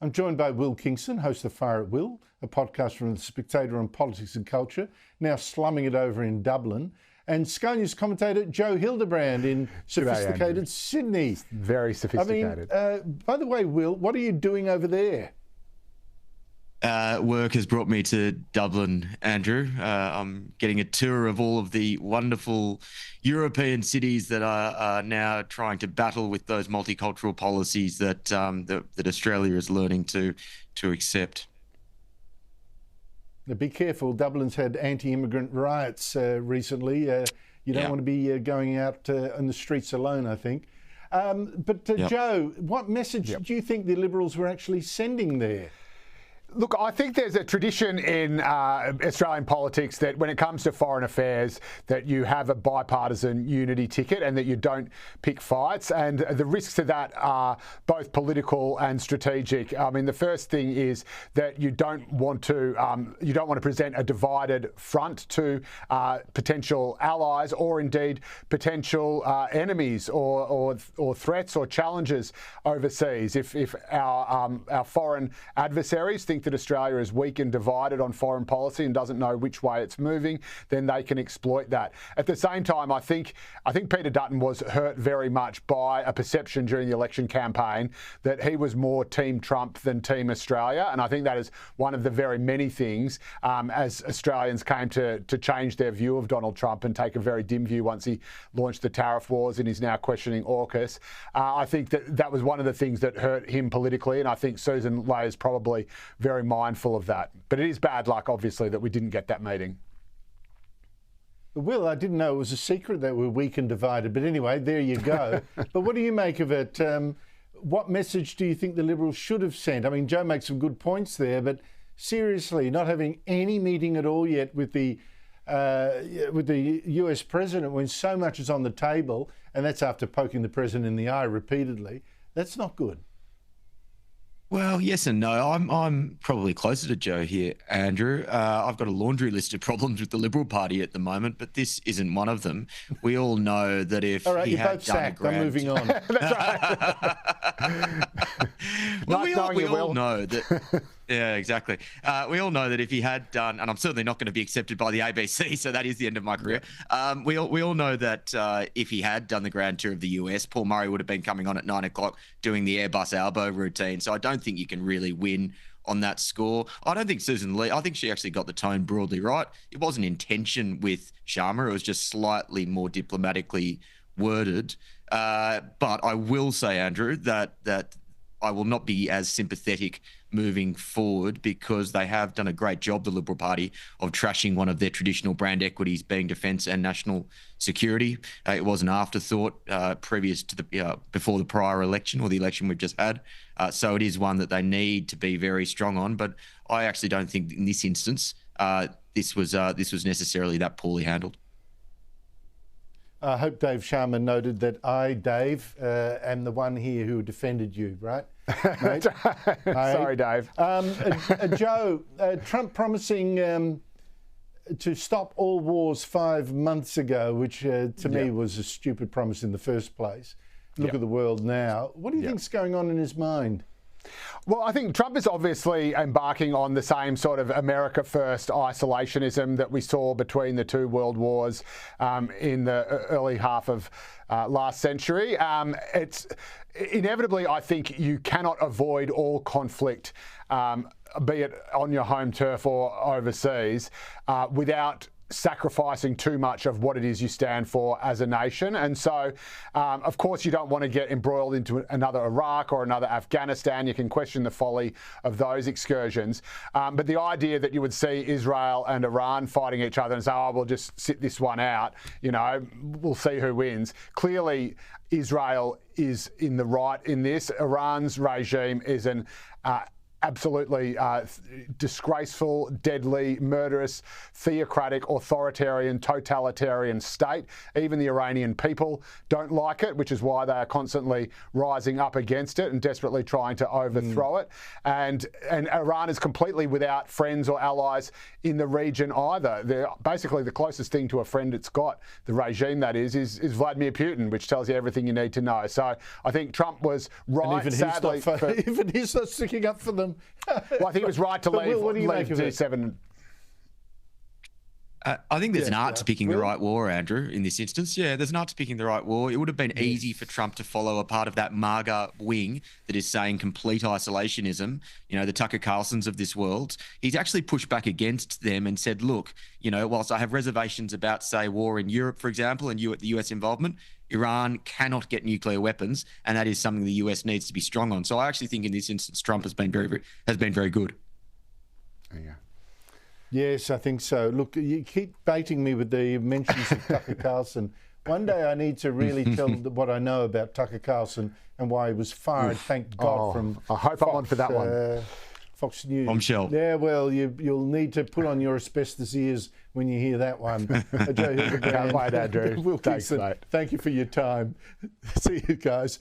I'm joined by Will Kingston, host of Fire at Will, a podcast from The Spectator on politics and culture, now slumming it over in Dublin, and Sky News commentator Joe Hildebrand in sophisticated Sydney. Very sophisticated. By the way, Will, what are you doing over there? Work has brought me to Dublin, Andrew. I'm getting a tour of all of the wonderful European cities that are now trying to battle with those multicultural policies that that Australia is learning to accept. Now be careful. Dublin's had anti-immigrant riots recently. You don't want to be going out on the streets alone, I think. Joe, what message do you think the Liberals were actually sending there? Look, I think there's a tradition in Australian politics that when it comes to foreign affairs, that you have a bipartisan unity ticket and that you don't pick fights. And the risks to that are both political and strategic. I mean, the first thing is that you don't want to present a divided front to potential allies or indeed potential enemies or threats or challenges overseas. If our foreign adversaries think that Australia is weak and divided on foreign policy and doesn't know which way it's moving, then they can exploit that. At the same time, I think Peter Dutton was hurt very much by a perception during the election campaign that he was more Team Trump than Team Australia, and I think that is one of the very many things as Australians came to change their view of Donald Trump and take a very dim view once he launched the tariff wars and is now questioning AUKUS. I think that was one of the things that hurt him politically, and I think Susan Ley is probably very mindful of that. But it is bad luck, obviously, that we didn't get that meeting. Will, I didn't know it was a secret that we're weak and divided. But anyway, there you go. But what do you make of it? What message do you think the Liberals should have sent? I mean, Joe makes some good points there, but seriously, not having any meeting at all yet with the US president when so much is on the table, and that's after poking the president in the eye repeatedly, that's not good. Well, yes and no. I'm probably closer to Joe here, Andrew. I've got a laundry list of problems with the Liberal Party at the moment, but this isn't one of them. We all know that if all right, he you're had both done sacked. a grand... I'm moving on. That's right. Well, we all know that. Yeah, exactly. We all know that if he had done, and I'm certainly not going to be accepted by the ABC, so that is the end of my career. We all know that if he had done the grand tour of the US, Paul Murray would have been coming on at 9 o'clock doing the Airbus elbow routine. So I don't think you can really win on that score. I don't think Susan Ley, I think she actually got the tone broadly right. It wasn't in tension with Sharma. It was just slightly more diplomatically worded. But I will say, Andrew, that I will not be as sympathetic moving forward because they have done a great job, the Liberal Party, of trashing one of their traditional brand equities being defence and national security. It was an afterthought previous to before the prior election or the election we've just had. So it is one that they need to be very strong on. But I actually don't think in this instance this was necessarily that poorly handled. I hope Dave Sharma noted that I, Dave, am the one here who defended you, right? Sorry, Dave. Joe, Trump promising to stop all wars 5 months ago, which to me was a stupid promise in the first place. Look at the world now. What do you think's going on in his mind? Well, I think Trump is obviously embarking on the same sort of America first isolationism that we saw between the two world wars in the early half of last century. It's inevitably, I think, you cannot avoid all conflict, be it on your home turf or overseas, without sacrificing too much of what it is you stand for as a nation. And so, of course, you don't want to get embroiled into another Iraq or another Afghanistan. You can question the folly of those excursions. But the idea that you would see Israel and Iran fighting each other and say, oh, we'll just sit this one out, you know, we'll see who wins. Clearly, Israel is in the right in this. Iran's regime is an absolutely disgraceful, deadly, murderous, theocratic, authoritarian, totalitarian state. Even the Iranian people don't like it, which is why they are constantly rising up against it and desperately trying to overthrow it. And Iran is completely without friends or allies in the region either. They're basically the closest thing to a friend it's got, the regime that is Vladimir Putin, which tells you everything you need to know. So I think Trump was right, even sadly. Even he's not sticking up for them. Well, I think it was right to leave G7. I think there's an art to picking the right war, Andrew, in this instance. Yeah, there's an art to picking the right war. It would have been easy for Trump to follow a part of that MAGA wing that is saying complete isolationism, you know, the Tucker Carlsons of this world. He's actually pushed back against them and said, look, you know, whilst I have reservations about, say, war in Europe, for example, and the US involvement, Iran cannot get nuclear weapons, and that is something the US needs to be strong on. So I actually think in this instance, Trump has been very good. Yeah. Yes, I think so. Look, you keep baiting me with the mentions of Tucker Carlson. One day I need to really tell what I know about Tucker Carlson and why he was fired, thank God, from I hope I'm on for that one. Fox News. Bombshell. Yeah, well, you'll need to put on your asbestos ears when you hear that one. Joe Hildebrand. Can't wait, Andrew. Thanks, mate. Thank you for your time. See you guys.